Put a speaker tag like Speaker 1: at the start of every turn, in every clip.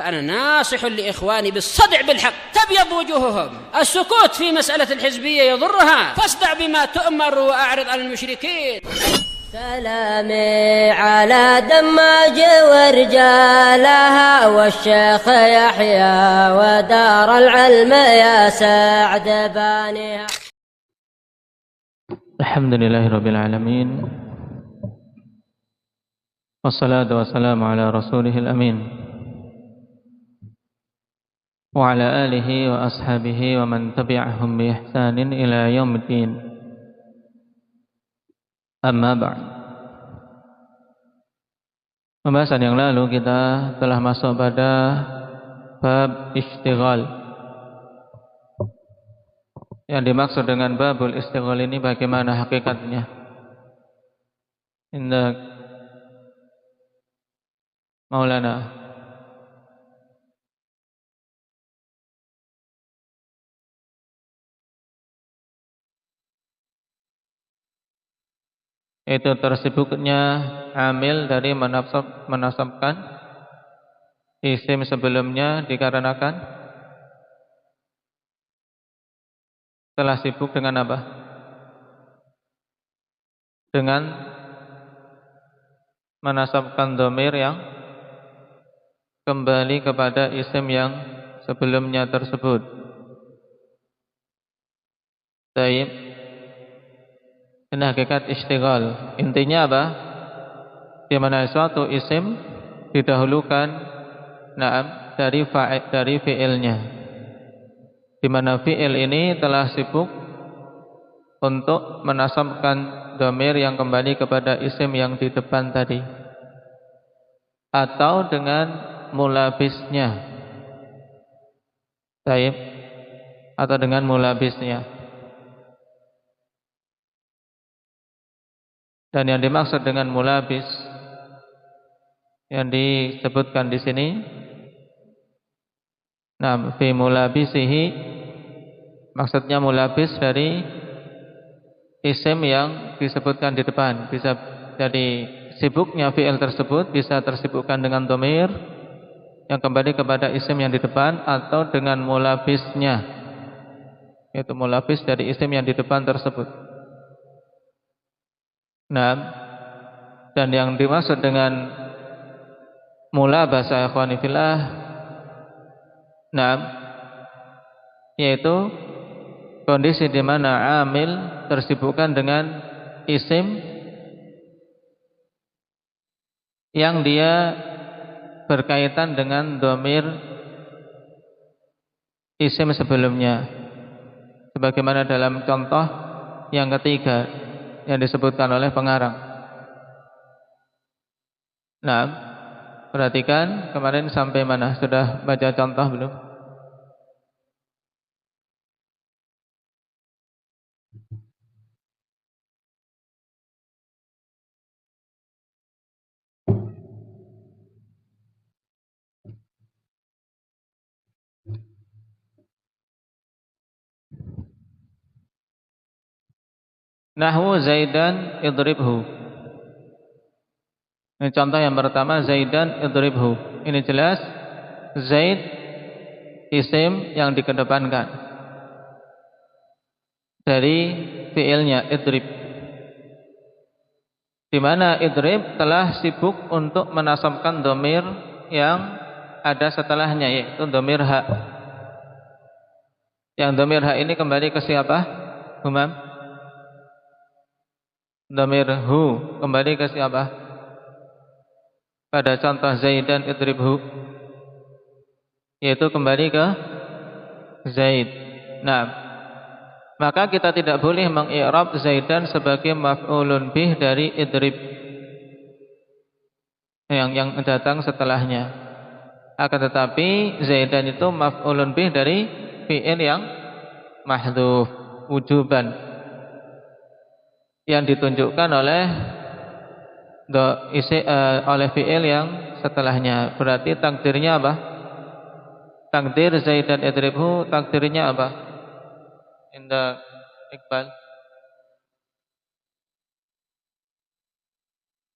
Speaker 1: فأنا ناصح لإخواني بالصدع بالحق تبيض وجوههم. السكوت في مسألة الحزبية يضرها، فاصدع بما تؤمر وأعرض عن المشركين.
Speaker 2: سلامي على دماج ورجالها والشيخ يحيى ودار العلم يا سعد بانيها.
Speaker 3: الحمد لله رب العالمين والصلاة والسلام على رسوله الأمين وعلى آله وأصحابه ومن تبعهم بإحسان إلى يوم الدين. Amma ba'd. Pembahasan yang lalu kita telah masuk pada bab istighal. Yang dimaksud dengan babul istighal ini bagaimana hakikatnya? Indah Maulana. Itu tersibuknya amil dari menasabkan isim sebelumnya dikarenakan telah sibuk dengan apa? Dengan menasabkan dhamir yang kembali kepada isim yang sebelumnya tersebut. Baik. Ini hakikat istighal. Intinya apa? Di mana suatu isim didahulukan dari fi'ilnya. Di mana fi'il ini telah sibuk untuk menasabkan dhamir yang kembali kepada isim yang di depan tadi, atau dengan mulabisnya. Baik. Atau dengan mulabisnya. Dan yang dimaksud dengan mulabis yang disebutkan di sini, fi mulabisihi, maksudnya mulabis dari isim yang disebutkan di depan. Bisa jadi sibuknya fi'il tersebut bisa tersibukkan dengan dhamir yang kembali kepada isim yang di depan, atau dengan mulabisnya, yaitu mulabis dari isim yang di depan tersebut. Dan yang dimaksud dengan mulabasa ikhwani fillah, yaitu kondisi di mana amil tersibukkan dengan isim yang dia berkaitan dengan dhamir isim sebelumnya, sebagaimana dalam contoh yang ketiga yang disebutkan oleh pengarang. Perhatikan kemarin sampai mana? Sudah baca contoh belum? Nahwu Zaidan idribhu. Ini contoh yang pertama, Zaidan idribhu. Ini jelas Zaid isim yang dikedepankan dari fiilnya idrib, di mana idrib telah sibuk untuk menasabkan dhamir yang ada setelahnya, yaitu dhamir ha. Yang dhamir ha ini kembali ke siapa? Humam? Dhamir hu kembali ke siapa? Pada contoh Zaidan idribhu, yaitu kembali ke Zaid. Maka kita tidak boleh mengi'rab Zaidan sebagai maf'ulun bih dari idrib yang datang setelahnya. Akan tetapi Zaidan itu maf'ulun bih dari fi'il yang mahdhuf wujuban, yang ditunjukkan oleh fi'il yang setelahnya. Berarti takdirnya apa? Takdir Zaidan idribhu, takdirnya apa? Indah Iqbal.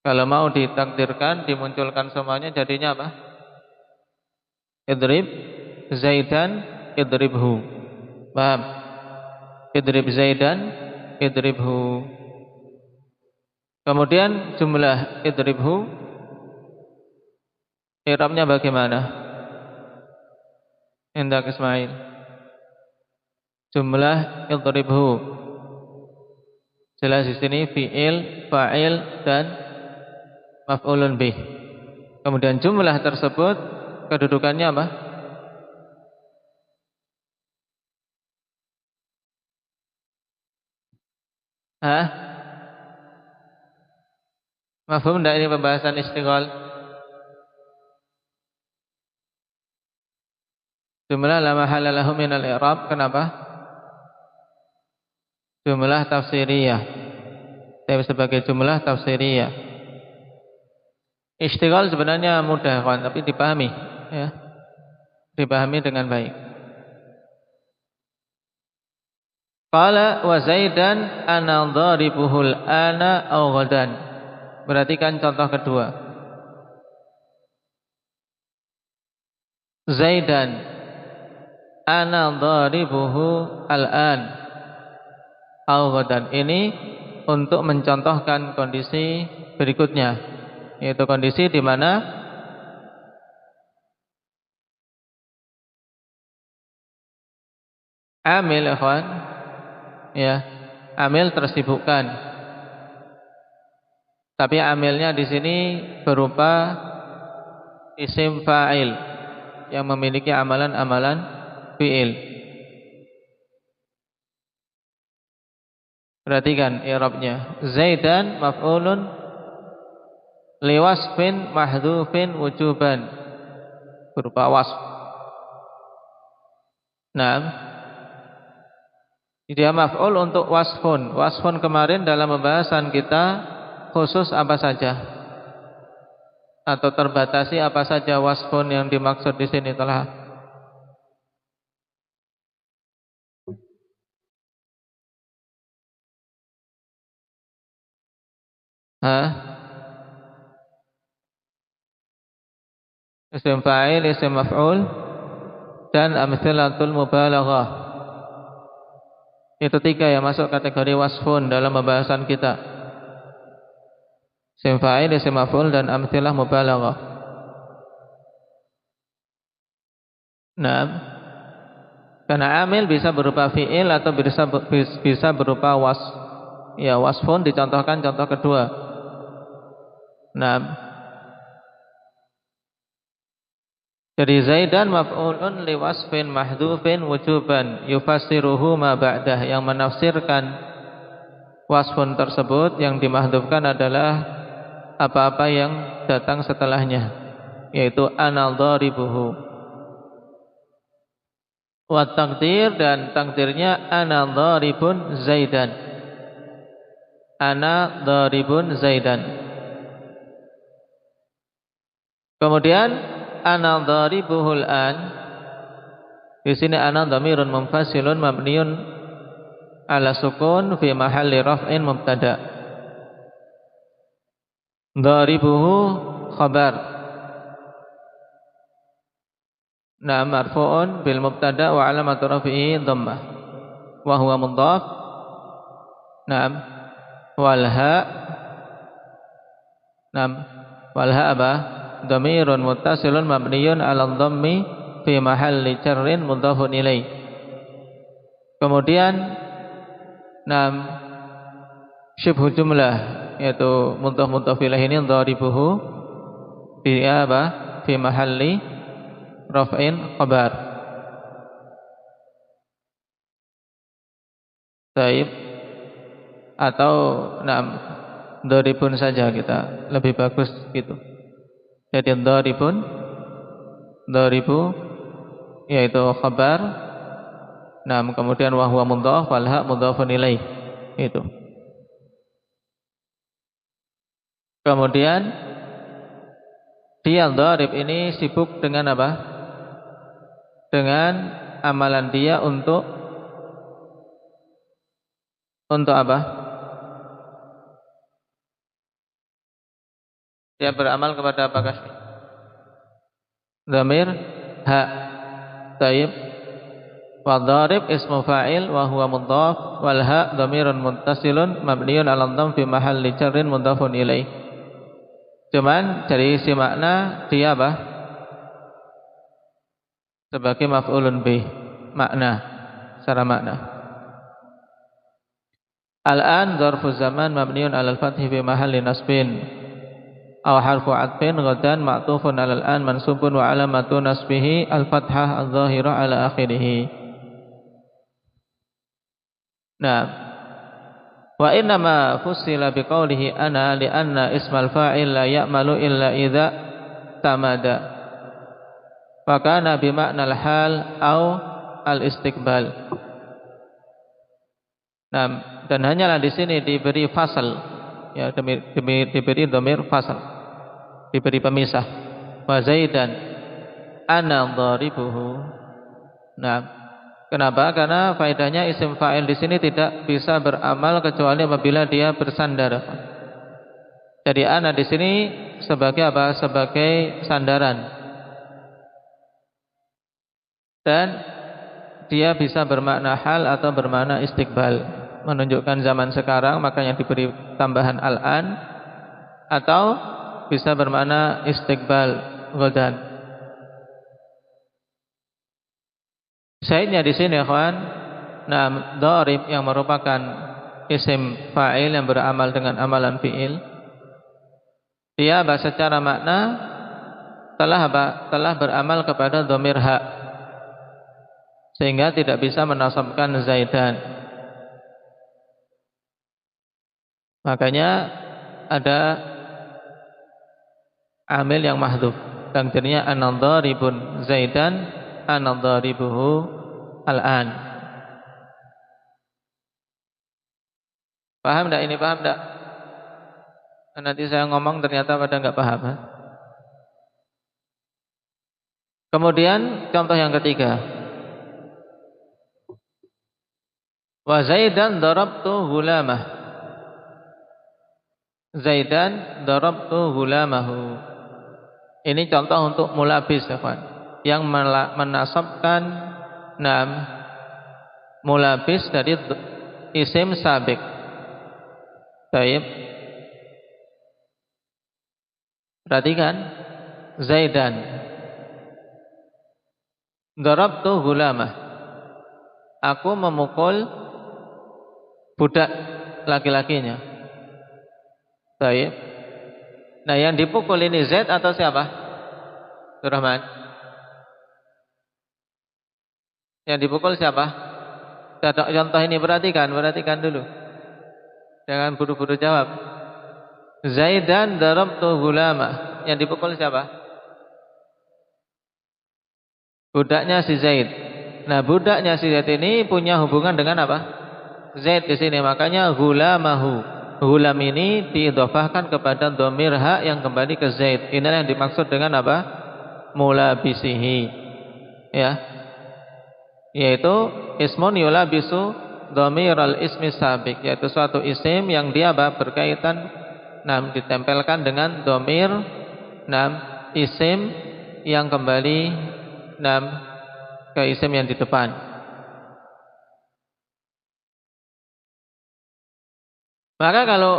Speaker 3: Kalau mau ditakdirkan, dimunculkan semuanya, jadinya apa? Idrib Zaidan idribhu. Paham? Idrib Zaidan idribhu. Kemudian jumlah idribhu i'rabnya bagaimana? Indak Ismail. Jumlah idribhu. Jelas di sini fi'il, fa'il dan maf'ulun bih. Kemudian jumlah tersebut kedudukannya apa? Hah? Mafhum enggak ini pembahasan istighal? Jumlah la mahalla lahu minal i'rab. Kenapa? Jumlah tafsiriyah. Tapi sebagai jumlah tafsiriyah. Istighal sebenarnya mudah kan, tapi dipahami ya. Dipahami dengan baik. Qala wa Zaidan ana dharibuhul ana aw ghadan. Perhatikan contoh kedua. Zaidan ana dharibuhu al-an aw ghadan. Ini untuk mencontohkan kondisi berikutnya, yaitu kondisi di mana amil ikhwan ya, amil tersibukkan. Tapi amilnya di sini berupa isim fa'il yang memiliki amalan-amalan fi'il. Perhatikan i'rabnya. Zaidan maf'ulun liwasfin mahdhufin wujuban, berupa wasf. Nah, dia maf'ul untuk wasfun. Wasfun kemarin dalam pembahasan kita khusus apa saja, atau terbatasi apa saja wasfun yang dimaksud di sini telah isim fa'il, isim maf'ul dan amtsilatul mubalaghah. Itu 3 yang masuk kategori wasfun dalam pembahasan kita. Isim fa'il, isim maf'ul dan amtsilah mubalaghah. Nah, karena amil bisa berupa fi'il atau bisa berupa wasf. Ya, wasfun dicontohkan contoh kedua. Nah, jadi Zaidan maf'ulun liwasfin mahdhufin wujuban yufassiruhu ma ba'dah, yang menafsirkan wasfun tersebut yang dimahdhufkan adalah apa-apa yang datang setelahnya, yaitu ana dharibuhu. Wa taqdir, dan takdirnya ana dharibun Zaidan. Ana dharibun Zaidan. Kemudian ana dharibuhul an. Di sini ana dhamirun munfasilun mabniun ala sukun fi mahalli raf'in mubtada. Dharibuhu khabar. Naam marfu'un bil mubtada wa alamatu raf'ihi dhammah wa huwa mudhaf. Naam wal ha. Naam wal ha apa? Dhamirun muttasilun mabniyun 'ala dhammi fi mahalli jarrin mudhafun ilaih. Kemudian nam syibhu jumlah, yaitu mudhaf ilaih ini dharibuhu fi apa? Fi mahalli raf'in khabar. Taib, atau nam dharibun saja kita, lebih bagus gitu. Jadi dharibun, dharibu yaitu khabar. Nah, kemudian wa huwa mudhaf wal ha mudhafun ilaih. Itu. Kemudian dia dharib ini sibuk dengan apa? Dengan amalan dia untuk apa? Dia beramal kepada apa kasih? Dhamir ha. Taib. Wa dharib ismu fa'il wa huwa mudhaf wal ha dhamirun muttasilun mabniun 'ala dhamm fi mahalli jarrin mudhafun ilaih. Cuman dari isi makna dia apa? Sebagai maf'ulun bih, makna, secara makna. Al-an dzarfu zaman mabniun 'alal fathi fi mahalli nasbin aw harfu 'atfin ghadan ma'tufun 'alal an mansubun wa 'alamatu nasbihi al-fathah adh-dhahira 'ala akhirih. Nah, wa inna ma fussila biqaulihi ana li anna ismal fa'il la ya'malu illa idza tamada. Fa kana bi ma'nal hal au al-istiqbal. Nah, dan hanyalah di sini diberi fasal, ya, diberi dhamir fasal, diberi pemisah. Wa zaidan ana dharibuhu. Nah, kenapa? Karena faedahnya isim fa'il di sini tidak bisa beramal kecuali apabila dia bersandar. Jadi ana di sini sebagai apa? Sebagai sandaran. Dan dia bisa bermakna hal atau bermakna istiqbal, menunjukkan zaman sekarang, makanya diberi tambahan al-an, atau bisa bermakna istiqbal ghadan. Syahidnya di sini, ikhwan, nah, dharib yang merupakan isim fa'il yang beramal dengan amalan fi'il, dia secara makna telah beramal kepada dhamir ha, sehingga tidak bisa menasabkan zaidan. Makanya ada amil yang mahdhuf, takdirnya an-dharibun zaidan an-dharibuhu al-an. Paham enggak ini? Paham enggak? Nanti saya ngomong ternyata pada enggak paham. Kemudian contoh yang ketiga. Wa zaidan darabtu ghulamah. Zaidan darabtu ghulamahu. Ini contoh untuk mulabis, ya, Pak, yang menasabkan nam mulabis dari isim sabiq. Baik. Perhatikan, zaidan darabtu ghulamah. Aku memukul budak laki-lakinya. Baik. Nah, yang dipukul ini Zaid atau siapa? Rahman. Yang dipukul siapa? Contoh ini perhatikan dulu. Jangan buru-buru jawab. Zaidan darabtu ghulamah. Yang dipukul siapa? Budaknya si Zaid. Nah, budaknya si Zaid ini punya hubungan dengan apa? Zaid di sini, makanya ghulamahu. Ghulam ini diidhofahkan kepada dhamir ha yang kembali ke Zaid. Inilah yang dimaksud dengan apa? Mulabisihi. Ya. Yaitu ismun yulabisu dhamiral ismi sabiq, yaitu suatu isim yang dia berkaitan ditempelkan dengan dhamir isim yang kembali ke isim yang di depan. Maka kalau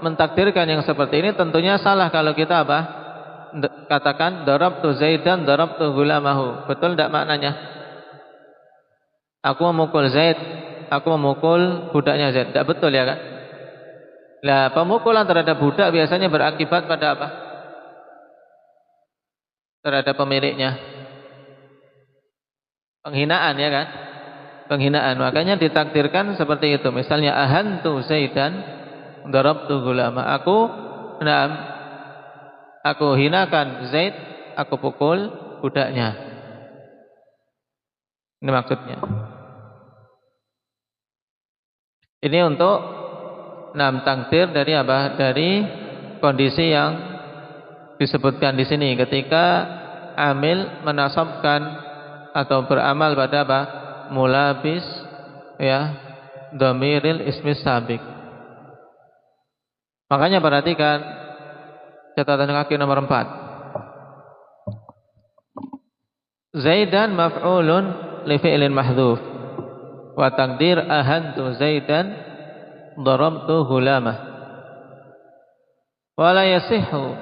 Speaker 3: mentakdirkan yang seperti ini tentunya salah kalau kita katakan darabtu Zaidan darabtu ghulamahu. Betul tidak maknanya? Aku memukul Zaid, aku memukul budaknya Zaid. Tidak betul, ya kan? Nah, pemukulan terhadap budak biasanya berakibat pada apa? Terhadap pemiliknya. Penghinaan, ya kan? Penghinaan. Makanya ditakdirkan seperti itu. Misalnya ahantu Zaidan darabtu ghulama. Aku hinakan Zaid, aku pukul budaknya. Ini maksudnya. Ini untuk takdir dari apa? Dari kondisi yang disebutkan di sini ketika amil menasabkan atau beramal pada apa? Mulabis, ya, dhamiril ismi sabiq. Makanya perhatikan catatan kaki nomor 4. Zaidan maf'ulun li fi'lin mahdhuf wa taqdir ahantu Zaidan darabtu ghulamah. Wa la yasihhu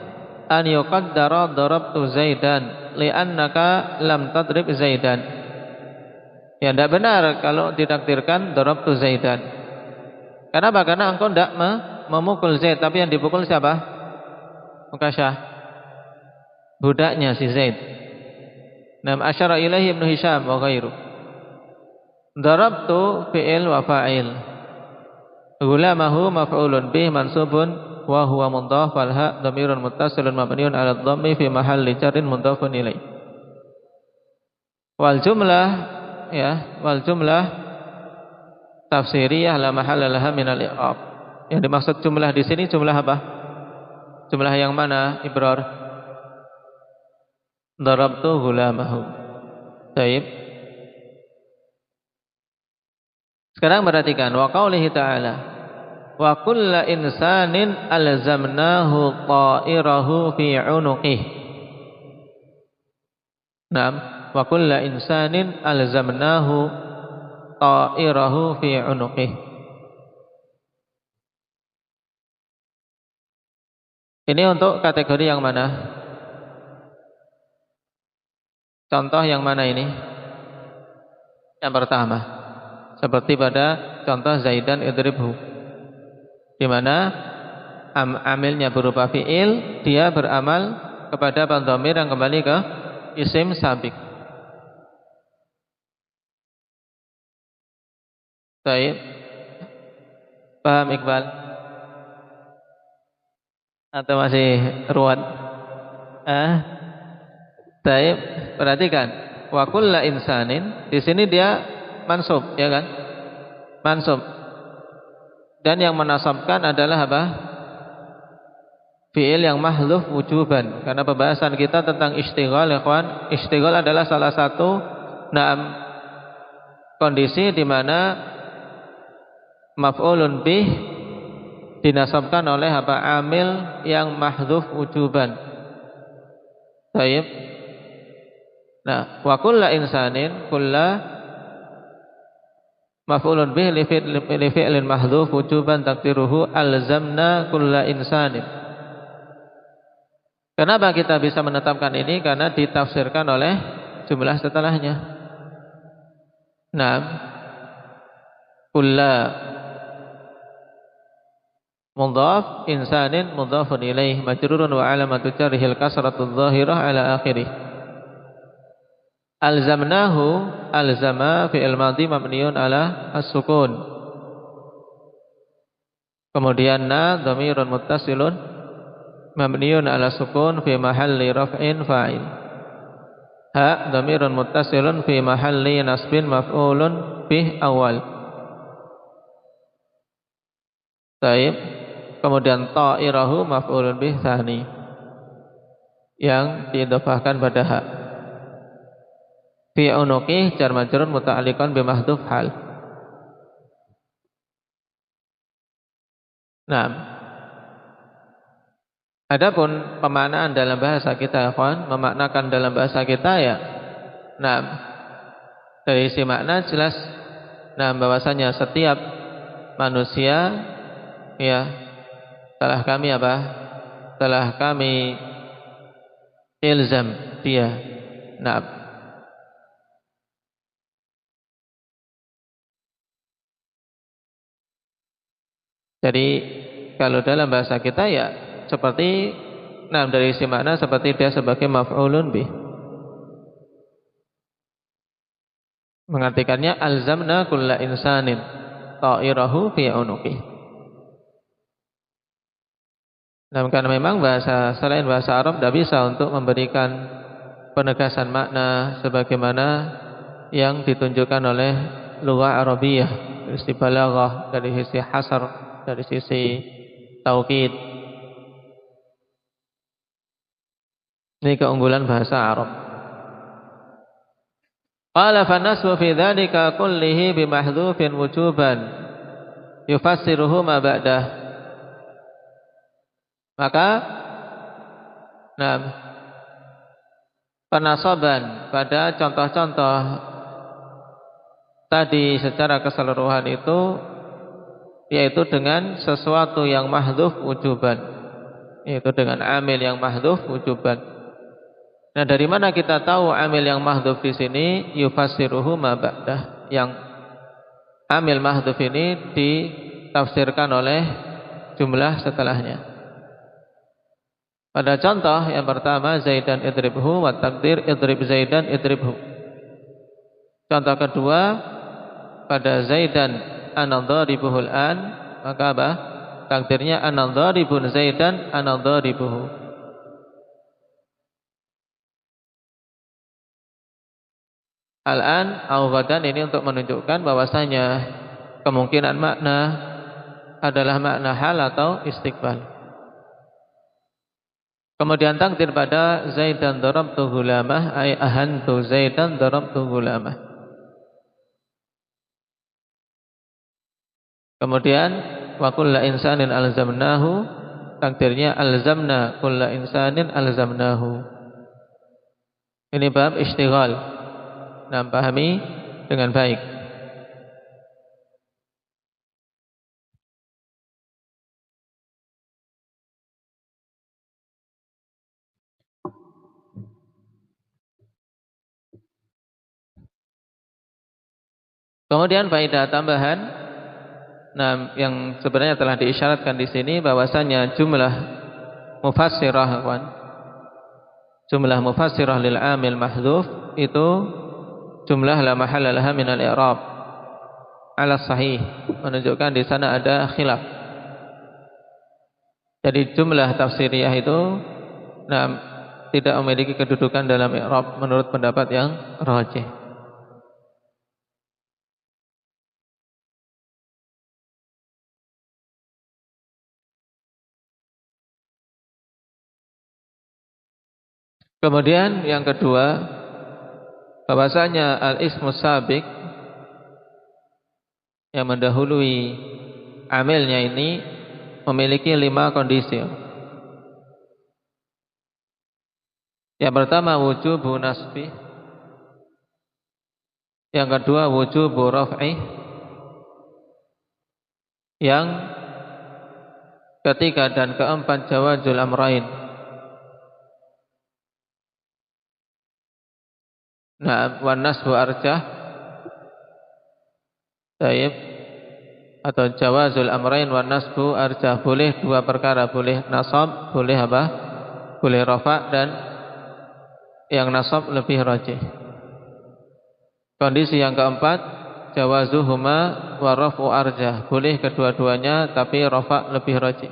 Speaker 3: an yuqaddara darabtu Zaidan li'annaka lam tadrib Zaidan. Ya, tidak benar kalau ditakdirkan darabtu Zaidan. Kenapa? Karena engkau tidak memukul Zaid, tapi yang dipukul siapa? Mukasyah, budaknya si Zaid. Nam asyara ilaihi Ibnu Hisham wa ghairu. Darabtu fi'il wa fa'il. Ghulamahu maf'ulun bih mansubun wa huwa mudhaf wal ha dhamirun muttasilun mabniun 'ala dhammi fi mahalli jarrin mudhafun ilaih. Wal jumlah tafsiriyah la mahalla laha min al-i'rab. Yang dimaksud jumlah di sini jumlah apa? Jumlah yang mana, Ibrar? Darabtu ghulamahu. Baik. Sekarang perhatikan wa qaulihi ta'ala wa kullu insanin alzamnahu ta'irahu fi 'unuqihi. Naam, wa kullu insanin alzamnahu ta'irahu fi 'unuqihi. Ini untuk kategori yang mana? Contoh yang mana ini? Yang pertama, seperti pada contoh Zaidan idribhu, di mana amilnya berupa fi'il, dia beramal kepada dhamir yang kembali ke isim sabiq. Baik. Paham Iqbal? Atau masih ruwet? Baik, perhatikan. Wa kullu insanin, di sini dia mansub, ya kan? Mansub. Dan yang menasabkan adalah apa? Fi'il yang mahdhuf wujuban. Karena pembahasan kita tentang istighal, ya kawan. Istighal adalah salah satu kondisi di mana maf'ulun bih dinasabkan oleh apa? Amil yang mahdhuf wujuban. Baik. Nah, wa kullu insanin, kullu maf'ulun bih li fi'lin mahdhuf wujuban taqdiruhu alzamna kullu insanin. Kenapa kita bisa menetapkan ini? Karena ditafsirkan oleh jumlah setelahnya. Nah, kullu mudhaf, insanin mudhafun ilaih, majrurun wa alamatu jarrihil kasratul dhahirah ala akhirih. Alzamnahu, alzama fi'il madhi mabniun ala as-sukun. Kemudian na dhamirun muttasilun mabniun ala sukun fi mahalli raf'in fa'il. Ha dhamirun muttasilun fi mahalli nasbin maf'ulun bih awal. Baik. Kemudian ta'irahu maf'ulun bih tsani, yang diidhafahkan pada ha. Fi unuqih jar majrur muta'alliqan bi mahdhuf hal. Nah, adapun pemaknaan dalam bahasa kita, ya kawan, memaknakan dalam bahasa kita ya. Nah, dari isi makna jelas bahwasanya setiap manusia ya telah kami apa? Telah kami ilzam dia. Nah, jadi kalau dalam bahasa kita ya seperti dari isi makna seperti dia sebagai maf'ulun bih. Mengartikannya alzamna kulla insanin ta'irahu fi unuqih. Nah, karena memang bahasa selain bahasa Arab tidak bisa untuk memberikan penegasan makna sebagaimana yang ditunjukkan oleh lugah Arabiyah, dari sisi balaghah, dari sisi hasar, dari sisi taukid. Ini keunggulan bahasa Arab. Qala fanasbu fi dzalika kullihi bi mahdhufin wujuban yufassiruhu ma ba'dah. Maka penasaban pada contoh-contoh tadi secara keseluruhan itu, yaitu dengan sesuatu yang mahdhuf wujuban, yaitu dengan amil yang mahdhuf wujuban. Nah, dari mana kita tahu amil yang mahdhuf di sini? Yufassiruhu ma ba'dah. Yang amil mahdhuf ini ditafsirkan oleh jumlah setelahnya. Pada contoh yang pertama, Zaidan idribhu, wa takdir idrib Zaidan idribhu. Contoh kedua, pada Zaidan ana dharibuhul an, maka apa? Takdirnya ana dharibun Zaidan ana dharibuhu. Al-an au ghadan ini untuk menunjukkan bahwasanya kemungkinan makna adalah makna hal atau istiqbal. Kemudian takdir pada Zaidan darabtu gulamah, ay ahantu Zaidan darabtu gulamah. Kemudian wa kullu insanin alzamnahu, takdirnya alzamna kullu insanin alzamnahu. Ini bab istighal. Nah, pahami dengan baik. Kemudian faedah tambahan, nah, yang sebenarnya telah diisyaratkan di sini bahwasanya jumlah mufassirah lil amil mahdhuf itu jumlah la mahalla laha min al-i'rab ala sahih, menunjukkan di sana ada khilaf. Jadi jumlah tafsiriyah itu tidak memiliki kedudukan dalam i'rab menurut pendapat yang rajih. Kemudian yang kedua, bahwasanya al-ismu sabiq yang mendahului amilnya ini memiliki 5 kondisi. Yang pertama wujubu nasbi, yang kedua wujubu raf'i, yang ketiga dan keempat jawazul amrain. Nah, wan nasbu arjah, taib, atau jawazul amrain wan nasbu arjah, boleh 2 perkara, boleh nasab, boleh apa? Boleh rafa, dan yang nasab lebih rajih. Kondisi yang keempat, jawazuhuma wa rafu arjah, boleh kedua-duanya tapi rafa lebih rajih.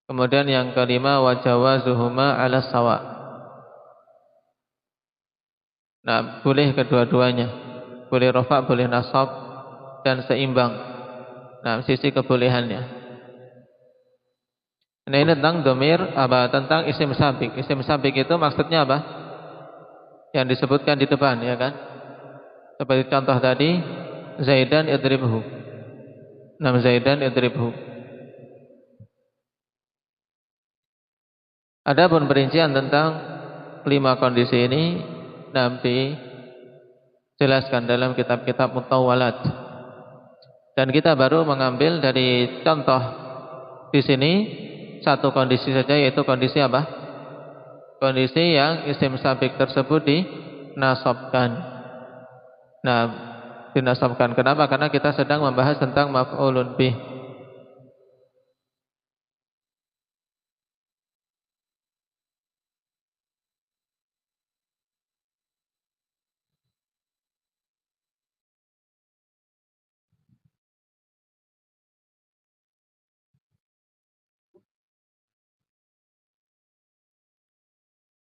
Speaker 3: Kemudian yang kelima, wa jawazuhuma ala sawa. Nah, boleh kedua-duanya, boleh rafa, boleh nasab, dan seimbang. Nah, sisi kebolehannya. Nah, ini tentang domir, tentang isim sabik. Isim sabik itu maksudnya apa? Yang disebutkan di depan, ya kan? Seperti contoh tadi, Zaidan idribhu. Nah, Zaidan idribhu. Adapun perincian tentang 5 kondisi ini nanti jelaskan dalam kitab-kitab mutawwalat. Dan kita baru mengambil dari contoh di sini 1 kondisi saja, yaitu kondisi apa? Kondisi yang isim sabik tersebut dinasabkan. Nah, dinasabkan. Kenapa? Karena kita sedang membahas tentang maf'ulun bih.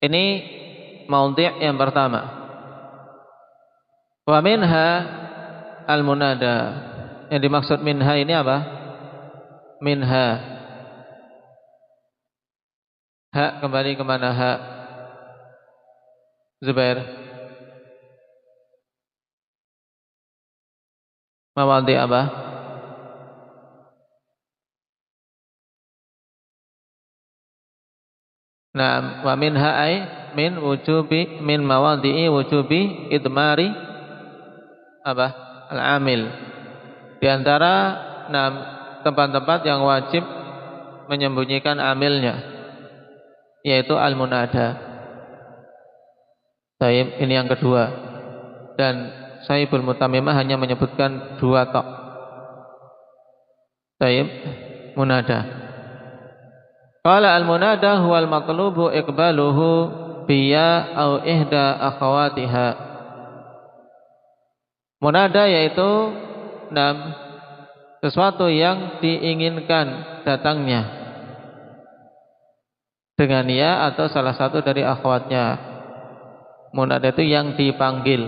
Speaker 3: Ini maudhi' yang pertama. Wa minha al-munada. Yang dimaksud minha ini apa? Minha. Ha kembali ke mana ha? Zubair. Mawadhi' apa? Nah, wa minha ay min mawadhi'i wujubi idmari apa? Al-amil. Di antara 6 tempat-tempat yang wajib menyembunyikan amilnya, yaitu al-munada. Baik, ini yang kedua. Dan Sahibul Mutammimah hanya menyebutkan 2 tok. Baik, munada. Qala al-munada huwal matlubu iqbaluhu biya au ihda akhawatiha. Munada yaitu sesuatu yang diinginkan datangnya dengan ya atau salah satu dari akhwatnya. Munada itu yang dipanggil.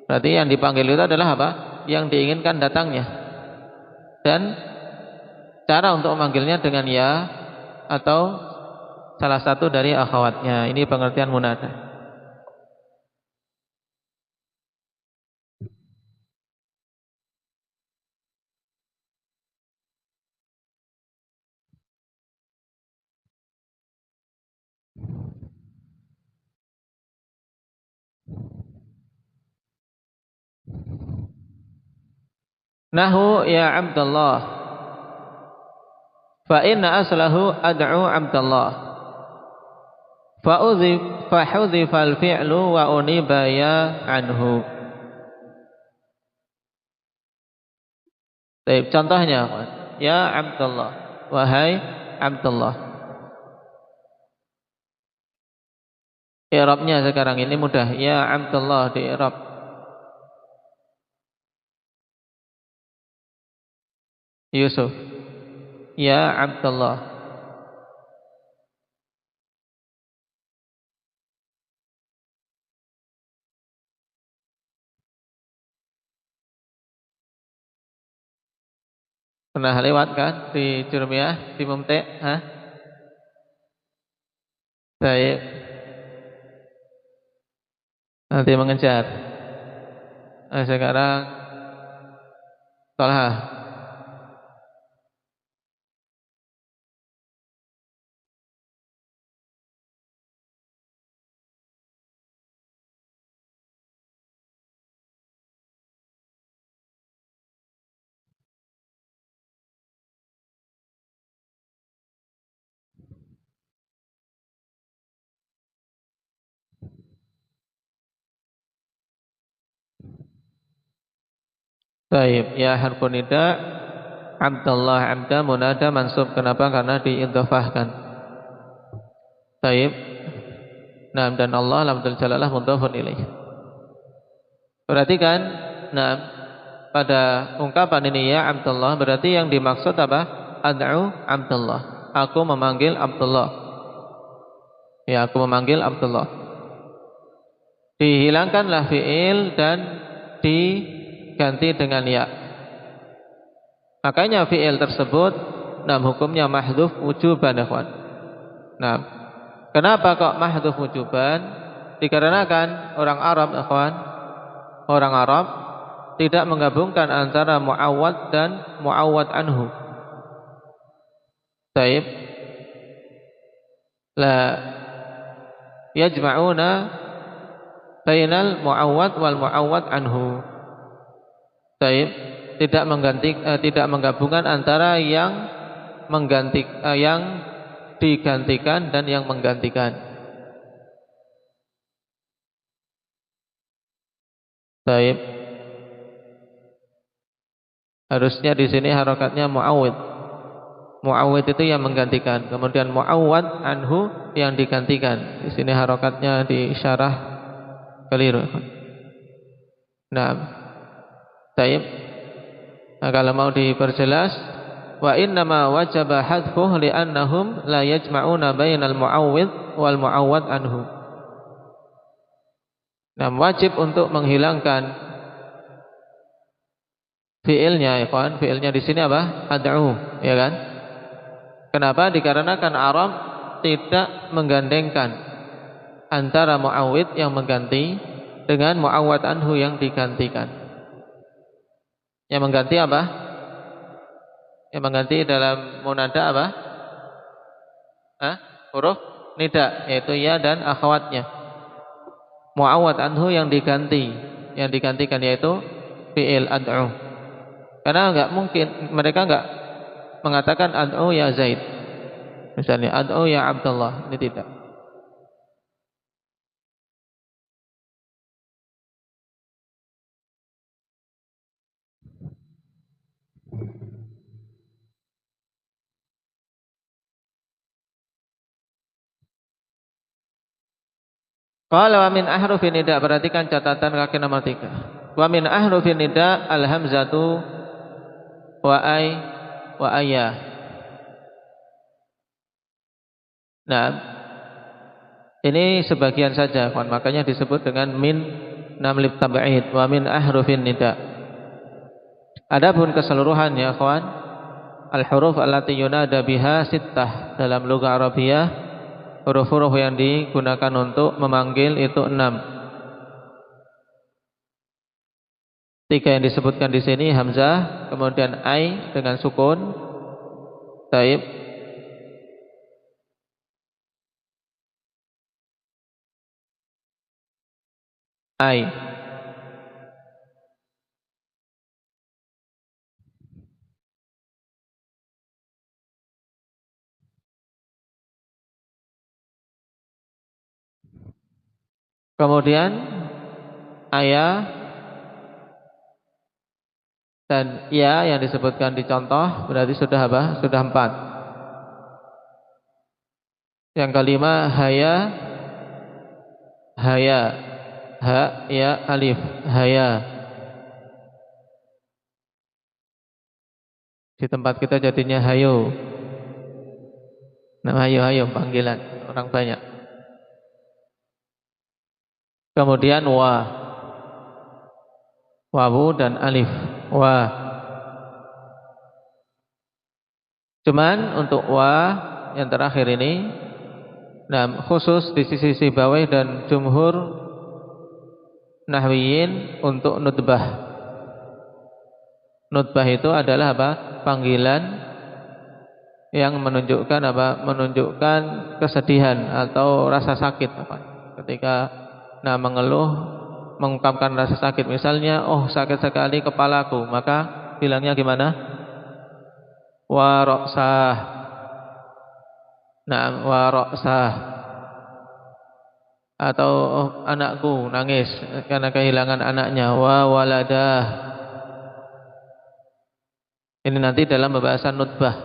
Speaker 3: Berarti yang dipanggil itu adalah apa? Yang diinginkan datangnya. Dan cara untuk memanggilnya dengan ya atau salah satu dari akhwatnya. Ini pengertian munada. Nahu ya Abdullah, fa inna aslahu ad'u Abdullah, fa hudhifa al-fi'lu wa uniba ya anhu. Baik, contohnya ya Abdullah, wahai Abdullah. I'rabnya sekarang ini mudah, ya Abdullah di i'rab. Yusuf, ya Abdullah. Pernah lewat kan di Jurmiyah, di Mumti'? Baik. Nanti mengejar. Sekarang Talha. Baik, ya harfun nida Abdullah abda munada mansub. Kenapa? Karena diidhofahkan. Baik. Nah, dan Allah lafdzul jalalah mudhofun ilaih. Perhatikan, nah pada ungkapan ini ya Abdullah berarti yang dimaksud apa? Ad'u Abdullah. Aku memanggil Abdullah. Ya, aku memanggil Abdullah. Dihilangkanlah fi'il dan diganti dengan ya. Makanya fi'il tersebut hukumnya mahdhuf wujuban, ikhwan. Nah, kenapa kok mahdhuf wujuban? Dikarenakan orang Arab, ikhwan, orang Arab tidak menggabungkan antara muawwad dan muawwad anhu. Baik. La yajma'una bainal muawwad wal muawwad anhu. Baik, tidak menggabungkan antara yang yang digantikan dan yang menggantikan. Baik. Harusnya di sini harokatnya muawwid. Muawwid itu yang menggantikan, kemudian muawwad anhu yang digantikan. Di sini harokatnya di syarah keliru. Nah, baik. Nah, kalau mau diperjelas, wa innama wajaba hadfuhu li'annahum la yajma'una bainal muawwid wal muawwad anhu. Nah, wajib untuk menghilangkan fiilnya, ikhwan. Fiilnya di sini apa? Ad'u, ya kan? Kenapa? Dikarenakan Arab tidak menggandengkan antara muawwid yang mengganti dengan muawwad anhu yang digantikan. Yang mengganti apa? Yang mengganti dalam munada apa? Huruf nida, yaitu ya dan akhwatnya. Mu'awwad anhu yang digantikan yaitu fi'il ad'u. Karena enggak mungkin mereka enggak mengatakan ad'u ya Zaid. Misalnya ad'u ya Abdullah, ini tidak. Qala wa min ahrufin nida, perhatikan catatan kaki nomor 3. Wa min ahrufin nida al-hamzatu wa ay wa ayah. Nah, ini sebagian saja, kawan. Makanya disebut dengan min namlib tab'id wa min ahrufin nida. Adapun keseluruhannya, kawan, al-huruf allati yunada biha sittah dalam lugah Arabiyah. Huruf-huruf yang digunakan untuk memanggil itu 6. 3 yang disebutkan di sini hamzah, kemudian ai dengan sukun, taib, ai. Kemudian ayah dan ya yang disebutkan di contoh berarti sudah apa? Sudah 4. Yang kelima haya, haya, ha ya alif, haya. Di tempat kita jadinya hayo. Nah, hayo panggilan orang banyak. Kemudian wawu dan alif, wa. Cuman untuk wa yang terakhir ini, nah khusus di sisi bawah dan jumhur nahwiyin untuk nutbah. Nutbah itu adalah apa? Panggilan yang menunjukkan apa? Menunjukkan kesedihan atau rasa sakit apa? Ketika mengeluh, mengungkapkan rasa sakit, misalnya oh sakit sekali kepalaku, maka bilangnya gimana? Wa ra'sah. Nah, wa ra'sah. Atau oh, anakku nangis karena kehilangan anaknya, wa waladah. Ini nanti dalam pembahasan nutbah.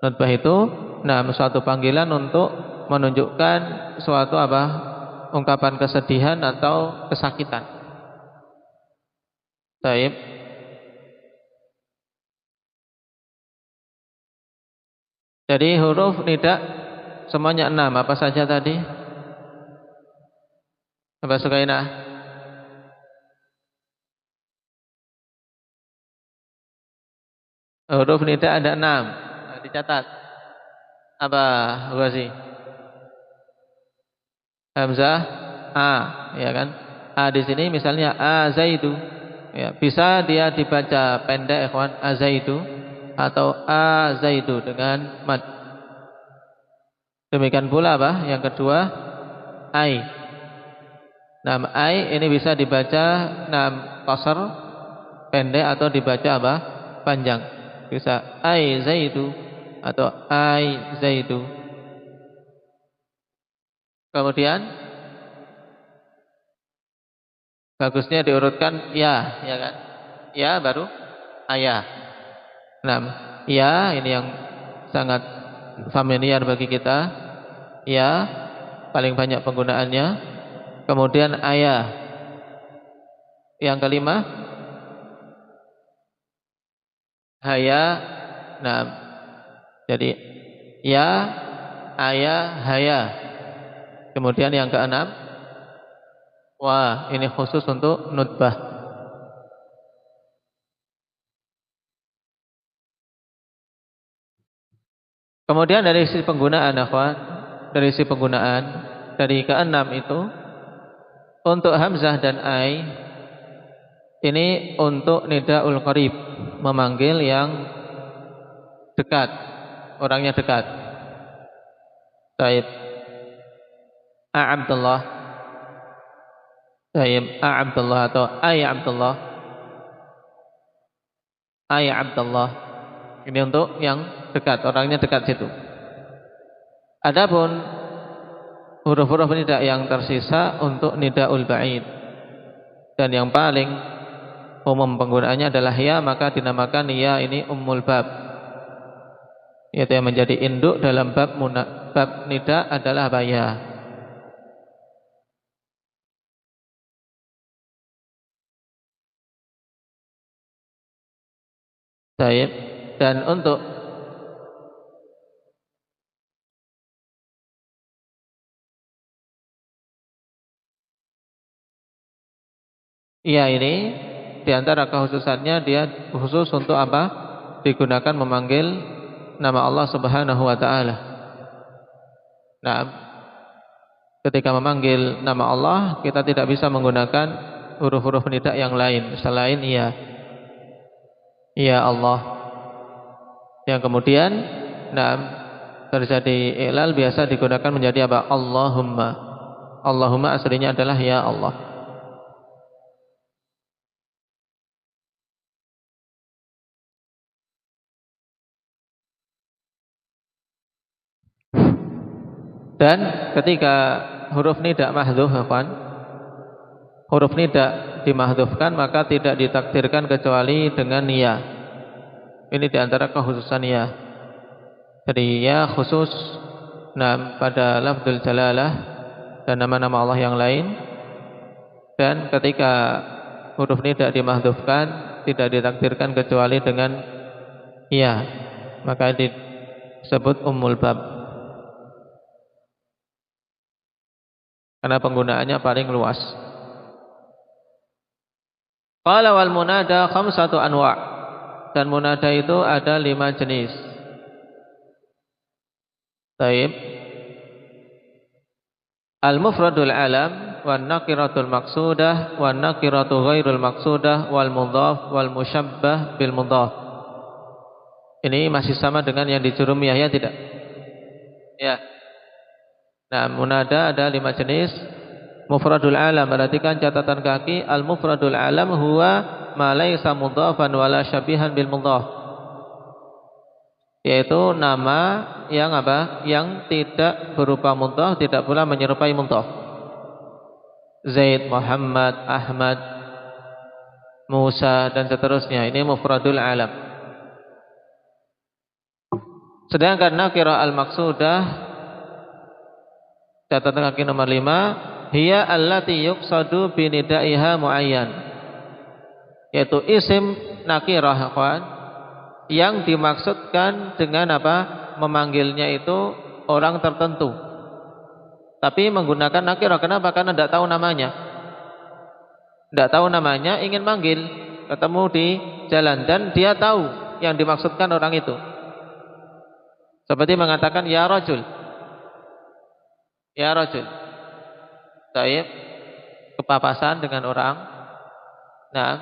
Speaker 3: Nutbah itu suatu panggilan untuk menunjukkan suatu apa? Ungkapan kesedihan atau kesakitan. Baik. Jadi huruf nida semuanya 6. Apa saja tadi? Apa Sukainah? Huruf nida ada 6. Nah, dicatat. Apa Ghazi? Hamzah a, ya kan? A di sini misalnya a zaidu, ya, bisa dia dibaca pendek, ikhwan, a zaidu atau a zaidu dengan mad. Demikian pula apa? Yang kedua ai. Ai ini bisa dibaca qasar pendek atau dibaca apa? Panjang. Bisa ai zaidu atau ai zaidu. Kemudian bagusnya diurutkan ya kan? Ya baru ayah. Ya ini yang sangat familiar bagi kita. Ya paling banyak penggunaannya. Kemudian ayah. Yang kelima haya. Jadi ya, ayah, haya. Kemudian yang keenam, ini khusus untuk nutbah. Kemudian dari sisi penggunaan, akhwan, dari keenam itu untuk hamzah dan ai ini untuk nidaul qarib, memanggil yang dekat, orangnya dekat. Taib. Abdullah. Taib. Abdullah atau ay Abdullah. Ay Abdullah. Ini untuk yang dekat, orangnya dekat situ. Adapun huruf-huruf nida yang tersisa untuk nidaul ba'id, dan yang paling umum penggunaannya adalah ya, maka dinamakan ya ini ummul bab, yaitu yang menjadi induk dalam bab nida adalah ya. Baik. Dan untuk iya ini diantara kekhususannya, dia khusus untuk apa? Digunakan memanggil nama Allah Subhanahu wa ta'ala. Nah, ketika memanggil nama Allah, kita tidak bisa menggunakan huruf-huruf nida yang lain selain iya. Ya Allah. Yang kemudian terjadi i'lal biasa digunakan menjadi apa? Allahumma. Allahumma aslinya adalah ya Allah. Dan ketika huruf nida mahdhuf, huruf nida dimahdhufkan, maka tidak ditakdirkan kecuali dengan ya. Ini diantara kekhususan ya. Jadi ya khusus pada lafdzul jalalah dan nama-nama Allah yang lain. Dan ketika huruf nida dimahdhufkan, tidak ditakdirkan kecuali dengan ya, maka disebut ummul bab, karena penggunaannya paling luas. Qala wal munada khamsatu anwa', dan munada itu ada 5 jenis. Taib. Al-mufradul alam, wan nakiratul maqsudah, wan nakiratu ghairul maqsudah, wal mudhaf wal musyabbah bil mudhaf. Ini masih sama dengan yang di Jurumiyah, ya tidak? Ya. Nah, munada ada 5 jenis. Mufradul alam, perhatikan catatan kaki. Al-mufradul alam huwa ma laysa mudhafan wala syabihan bil mudhaf, yaitu nama yang apa? Yang tidak berupa mudhaf, tidak pula menyerupai mudhaf. Zaid, Muhammad, Ahmad, Musa dan seterusnya. Ini mufradul alam. Sedangkan nakirah al-maqsudah, catatan kaki nomor 5, hiya allati yuqsadu binidaiha muayyan, yaitu isim nakirah yang dimaksudkan dengan apa? Memanggilnya itu orang tertentu, tapi menggunakan nakirah. Kenapa? Karena tidak tahu namanya. Tidak tahu namanya, ingin manggil, ketemu di jalan, dan dia tahu yang dimaksudkan orang itu. Seperti mengatakan ya rajul, ya rajul. Taib, kepapasan dengan orang. Nah,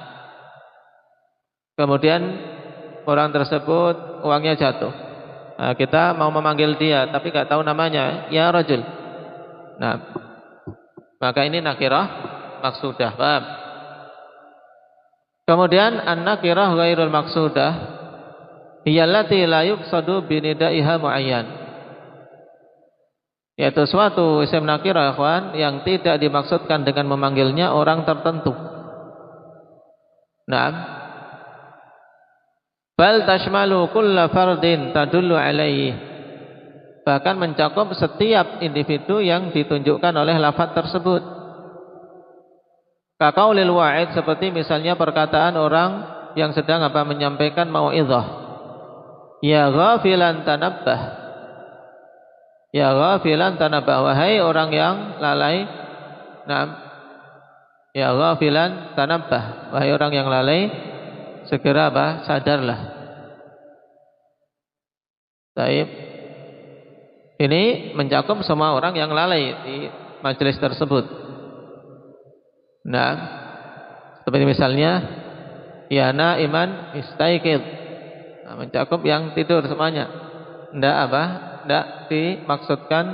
Speaker 3: kemudian orang tersebut uangnya jatuh. Nah, kita mau memanggil dia, tapi nggak tahu namanya. Ya rajul. Nah, maka ini nakirah maksudah. Paham? Kemudian an-nakirah ghairul maksudah, hiyallati la yuqsadu binidaiha muayyan, yaitu suatu isim nakirah yang tidak dimaksudkan dengan memanggilnya orang tertentu. Naam. Bal tashmalu kulla fardin tadullu alaihi, bahkan mencakup setiap individu yang ditunjukkan oleh lafaz tersebut. Kaqaulil wa'id, seperti misalnya perkataan orang yang sedang menyampaikan mau'izah. Ya ghafilan tanabbah, ya ghafilan tanabbah, wahai orang yang lalai. Naam. Ya ghafilan tanabbah, wahai orang yang lalai, segera sadarlah. Baik. Ini mencakup semua orang yang lalai di majelis tersebut. Nah, seperti misalnya ya naiman istaiqidh, mencakup yang tidur semuanya. Tidak tidak dimaksudkan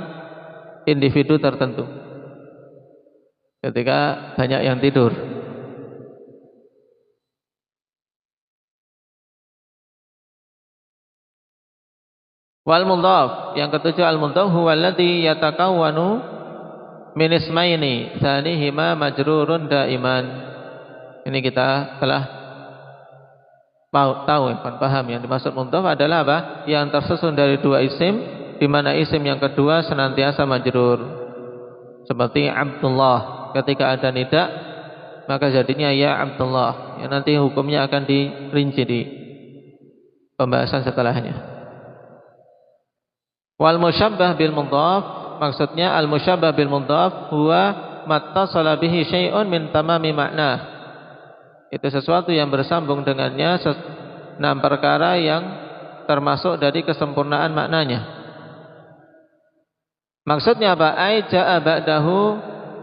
Speaker 3: individu tertentu. Ketika banyak yang tidur. Wal mudhaf, yang ketujuh al mudhaf huwa alladhi yatakawwanu min ismaini tsanihima majrurun daiman. Ini kita telah tahu, paham yang dimaksud mudhaf adalah apa? Yang tersusun dari dua isim, di mana isim yang kedua senantiasa majrur. Seperti Abdullah, ketika ada nida maka jadinya ya Abdullah. Yang nanti hukumnya akan dirinci di pembahasan setelahnya. Wal musyabbah bil mudhaf, maksudnya al musyabbah bil mudhaf huwa mattasala bihi syai'un min tamami makna. Itu sesuatu yang bersambung dengannya enam perkara yang termasuk dari kesempurnaan maknanya. Maksudnya apa? Ai jaa ba'dahu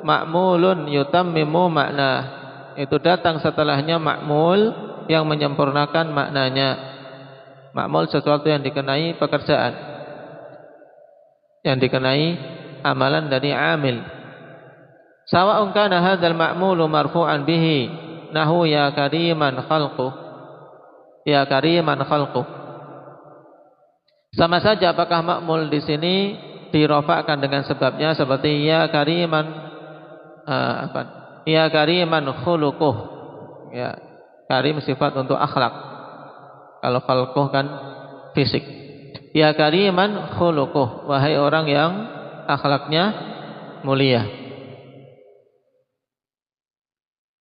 Speaker 3: ma'mulun yutammimu makna. Itu datang setelahnya ma'mul yang menyempurnakan maknanya. Ma'mul sesuatu yang dikenai pekerjaan, yang dikenai amalan dari amil. Sawa'un kana hadzal ma'mulu marfu'an bihi nahu ya kariman khalquh, ya kariman khalquh. Sama saja apakah ma'mul di sini dirofakkan dengan sebabnya, seperti ya kariman ya kariman khuluquh. Ya, karim sifat untuk akhlak. Kalau khalquh kan fisik. Ya kariman khuluquh, wahai orang yang akhlaknya mulia.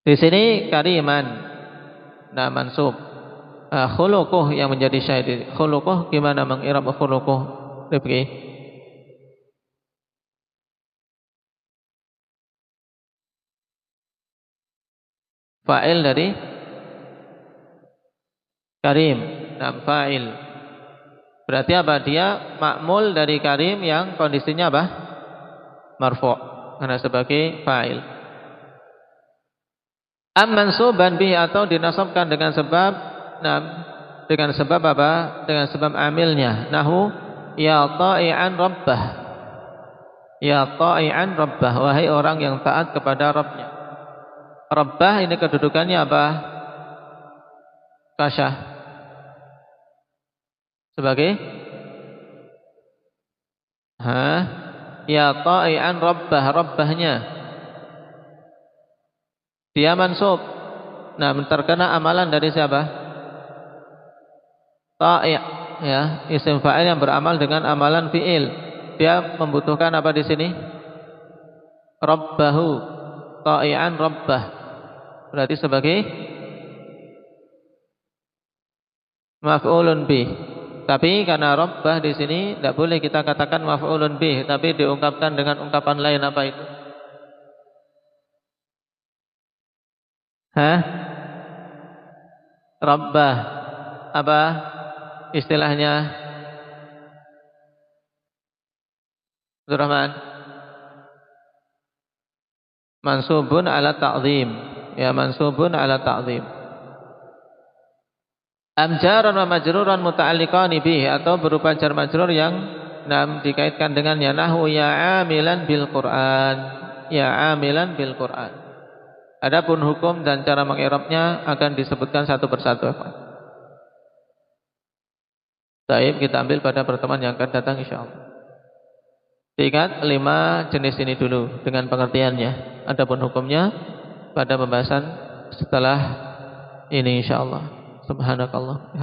Speaker 3: Di sini kariman, nah mansub. Khuluquh yang menjadi syahid. Khuluquh gimana mengirab khuluquh? Rifqi. Fa'il dari karim, nah fa'il. Berarti apa? Dia ma'mul dari karim yang kondisinya apa? Marfu', karena sebagai fa'il. Am mansuban bihi, atau dinasabkan dengan sebab dengan sebab apa? Dengan sebab amilnya. Nahu ya ta'i'an rabbah. Ya ta'i'an rabbah, wahai orang yang taat kepada Rabbnya. Rabbah ini kedudukannya apa? Kasyah. Sebagai ya ta'i'an rabbah, rabbahnya. Dia mansub. Nah, terkena amalan dari siapa? Ta'i', ya, isim fa'il yang beramal dengan amalan fi'il. Dia membutuhkan apa di sini? Rabbahu, ta'i'an rabbah. Berarti sebagai maf'ulun bih. Tapi karena rabbah di sini tidak boleh kita katakan maf'ulun bih, tapi diungkapkan dengan ungkapan lain. Apa itu? Rabbah. Apa istilahnya? Abdul Rahman. Mansubun ala ta'zim. Ya, mansubun ala ta'zim. Amjaran wa majruran muta'alliqani bih, atau berupa jar majrur yang dikaitkan dengannya. Nahu ya amilan bil Qur'an, ya amilan bil Qur'an. Adapun hukum dan cara mengirabnya akan disebutkan satu persatu. Baik, kita ambil pada pertemuan yang akan datang insyaallah. Ingat 5 jenis ini dulu dengan pengertiannya. Adapun hukumnya pada pembahasan setelah ini insyaallah. Subhanakallah.